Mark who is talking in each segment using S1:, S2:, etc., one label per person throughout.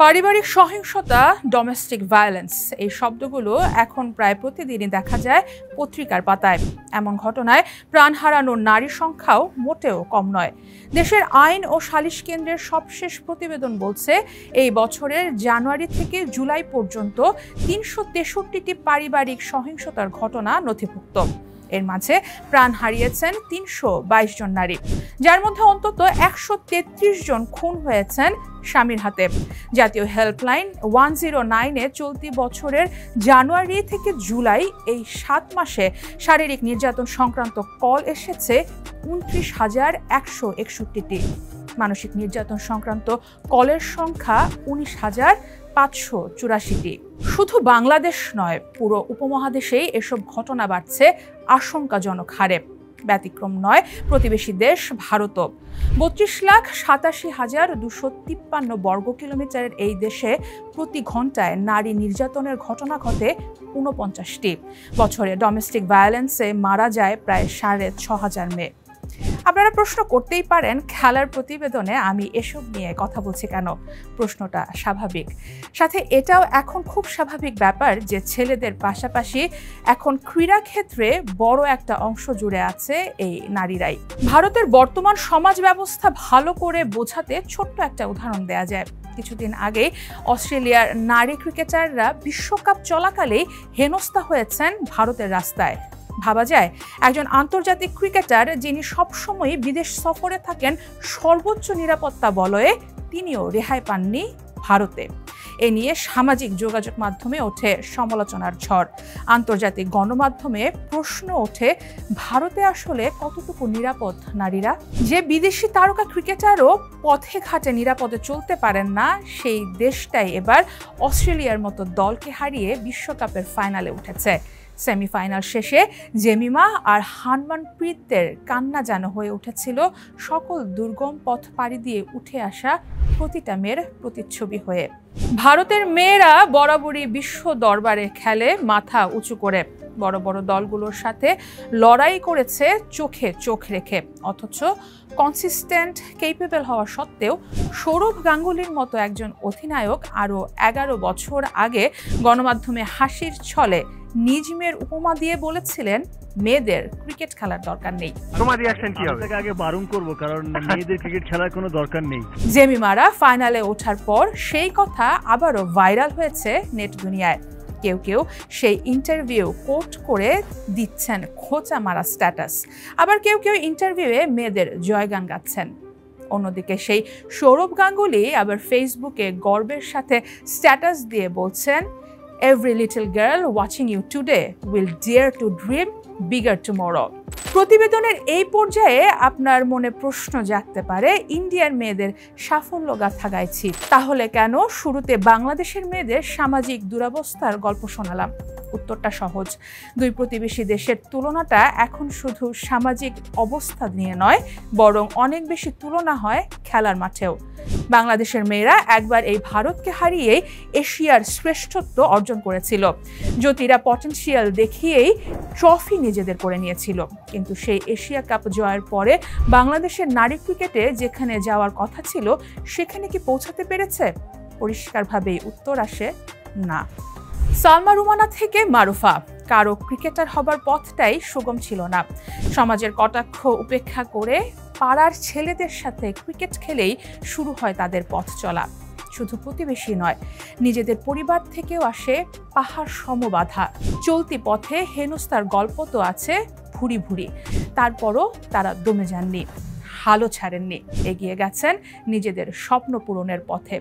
S1: পারিবারিক সহিংসতা, domestic violence এই শব্দগুলো এখন প্রায় প্রতিদিনই দেখা যায় পত্রিকার পাতায়। এমন ঘটনায় প্রাণ হারানোর নারীর সংখ্যাও মোটেও কম নয়। দেশের আইন ও সালিশ কেন্দ্রের সবশেষ প্রতিবেদন বলছে, এই বছরের জানুয়ারি থেকে জুলাই পর্যন্ত ৩৬৩টি পারিবারিক সহিংসতার ঘটনা নথিভুক্ত। এর মাঝে প্রাণ হারিয়েছেন ৩২২ জন নারী, যার মধ্যে অন্তত ১৩৩ জন খুন হয়েছেন স্বামীর হাতে। জাতীয় হেল্পলাইন 109-এ চলতি বছরের জানুয়ারি থেকে জুলাই এই ৭ মাসে শারীরিক নির্যাতন সংক্রান্ত কল এসেছে ২৯,১৬১টি। মানসিক নির্যাতন সংক্রান্ত কলের সংখ্যা ১৯,৫৮৪টি। শুধু বাংলাদেশ নয়, পুরো উপমহাদেশেই এসব ঘটনা বাড়ছে আশঙ্কাজনক হারে। ব্যতিক্রম নয় প্রতিবেশী দেশ ভারতও। ৩২,৮৭,২৫৩ বর্গ কিলোমিটারের এই দেশে প্রতি ঘন্টায় নারী নির্যাতনের ঘটনা ঘটে ৪৯টি। বছরে ডোমেস্টিক ভায়োলেন্সে মারা যায় প্রায় ৬,৫০০ মেয়ে। আপনারা প্রশ্ন করতেই পারেন, খেলার প্রতিবেদনে আমি এসব নিয়ে কথা বলছি কেন? প্রশ্নটা স্বাভাবিক। সাথে এটাও এখন খুব স্বাভাবিক ব্যাপার যে ছেলেদের পাশাপাশি এখন ক্রীড়া ক্ষেত্রে বড় একটা অংশ জুড়ে আছে এই নারীরাই। ভারতের বর্তমান সমাজ ব্যবস্থা ভালো করে বোঝাতে ছোট্ট একটা উদাহরণ দেয়া যায়। কিছুদিন আগে অস্ট্রেলিয়ার নারী ক্রিকেটাররা বিশ্বকাপ চলাকালেই হেনস্থা হয়েছেন ভারতের রাস্তায়। ভাবা যায়, একজন আন্তর্জাতিক ক্রিকেটার যিনি সবসময় বিদেশ সফরে থাকেন সর্বোচ্চ নিরাপত্তা বলয়ে, তিনিও রেহাই পাননি ভারতে। এ নিয়ে সামাজিক যোগাযোগ মাধ্যমে ওঠে সমালোচনার ঝড়। আন্তর্জাতিক গণমাধ্যমে প্রশ্ন ওঠে, ভারতে আসলে কতটুকু নিরাপদ নারীরা? যে বিদেশি তারকা ক্রিকেটারও পথে ঘাটে নিরাপদে চলতে পারেন না, সেই দেশটাই এবার অস্ট্রেলিয়ার মতো দলকে হারিয়ে বিশ্বকাপের ফাইনালে উঠেছে। সেমিফাইনাল শেষে জেমিমা আর হারমানপ্রীতদের কান্না যেন হয়ে উঠেছিল সকল দুর্গম পথ পাড়ি দিয়ে উঠে আসা প্রতিটা মেয়ের প্রতিচ্ছবি হয়ে। ভারতের মেয়েরা বরাবরই বিশ্ব দরবারে খেলে মাথা উঁচু করে, বড় বড় দলগুলোর সাথে লড়াই করেছে চোখে চোখ রেখে। অথচ কনসিস্টেন্ট কেপেবল হওয়া সত্ত্বেও সৌরভ গাঙ্গুলির মতো একজন অধিনায়ক আরও ১১ বছর আগে গণমাধ্যমে হাসির ছলে নিজ মেয়ের উপমা দিয়ে বলেছিলেন, মেয়েদের ক্রিকেট খেলার দরকার নেই।
S2: তোমার রিঅ্যাকশন কি হবে? আগে বারণ করব, কারণ মেয়েদের ক্রিকেট খেলার কোনো দরকার নেই।
S1: জেমিমারা ফাইনালে ওঠার পর সেই কথা আবারও ভাইরাল হয়েছে নেট দুনিয়ায়। কেউ কেউ সেই ইন্টারভিউ কোট করে দিচ্ছেন খোঁচা মারা স্ট্যাটাস, আবার কেউ কেউ ইন্টারভিউয়ে মেয়েদের জয়গান গাচ্ছেন। অন্যদিকে সেই সৌরভ গাঙ্গুলি আবার ফেসবুকে গর্বের সাথে স্ট্যাটাস দিয়ে বলছেন, Every little girl watching you today will dare to dream bigger tomorrow. প্রতিবেদনের এই পর্যায়ে আপনার মনে প্রশ্ন জাগতে পারে, ইন্ডিয়ার মেয়েদের সাফল্য গাথা গাইছি, তাহলে কেন শুরুতে বাংলাদেশের মেয়েদের সামাজিক দুরবস্থার গল্প শোনালাম? উত্তরটা সহজ। দুই প্রতিবেশী দেশের তুলনাটা এখন শুধু সামাজিক অবস্থা নিয়ে নয়, বরং অনেক বেশি তুলনা হয় খেলার মাঠেও। বাংলাদেশের মেয়েরা একবার এই ভারতকে হারিয়েই এশিয়ার শ্রেষ্ঠত্ব অর্জন করেছিল। জ্যোতিরা পটেনশিয়াল দেখিয়েই ট্রফি নিজেদের করে নিয়েছিল। কিন্তু সেই এশিয়া কাপ জয়ের পরে বাংলাদেশের নারী ক্রিকেটে যেখানে যাওয়ার কথা ছিল, সেখানে কি পৌঁছাতে পেরেছে? পরিষ্কারভাবেই উত্তর আসে না। সালমা রুমানা থেকে মারুফা, কারো ক্রিকেটার হবার পথটাই সুগম ছিল না। সমাজের কটাক্ষ উপেক্ষা করে পাড়ার ছেলেদের সাথে ক্রিকেট খেলেই শুরু হয় তাদের পথ চলা। শুধু প্রতিবেশী নয়, নিজেদের পরিবার থেকেও আসে পাহাড় সমবাধা। চলতি পথে হেনস্থার গল্প তো আছে ভুরি ভুরি। তারপরও তারা দমে যাননি, হালও ছাড়েননি, এগিয়ে গেছেন নিজেদের স্বপ্ন পূরণের পথে।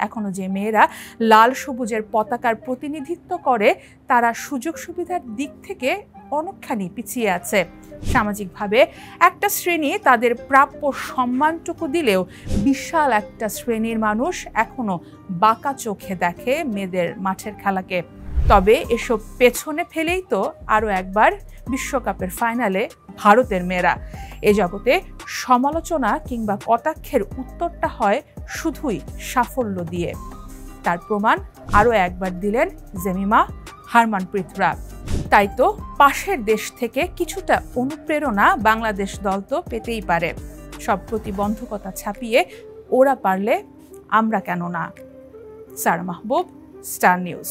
S1: এখনো যে মেয়েরা লাল সবুজের পতাকার প্রতিনিধিত্ব করে, তারা সুযোগ সুবিধার দিক থেকে অনেকখানি পিছিয়ে আছে। সামাজিকভাবে একটা শ্রেণী তাদের প্রাপ্য সম্মানটুকু দিলেও বিশাল একটা শ্রেণীর মানুষ এখনো বাঁকা চোখে দেখে মেয়েদের মাঠের খেলাকে। তবে এসব পেছনে ফেলেই তো আরও একবার বিশ্বকাপের ফাইনালে ভারতের মেয়েরা। এ জগতে সমালোচনা কিংবা কটাক্ষের উত্তরটা হয় শুধুই সাফল্য দিয়ে। তার প্রমাণ আরও একবার দিলেন জেমিমা, হারমানপ্রীতরা। তাই তো পাশের দেশ থেকে কিছুটা অনুপ্রেরণা বাংলাদেশ দল তো পেতেই পারে। সব প্রতিবন্ধকতা ছাপিয়ে ওরা পারলে আমরা কেন না? সারা মাহবুব, স্টার নিউজ।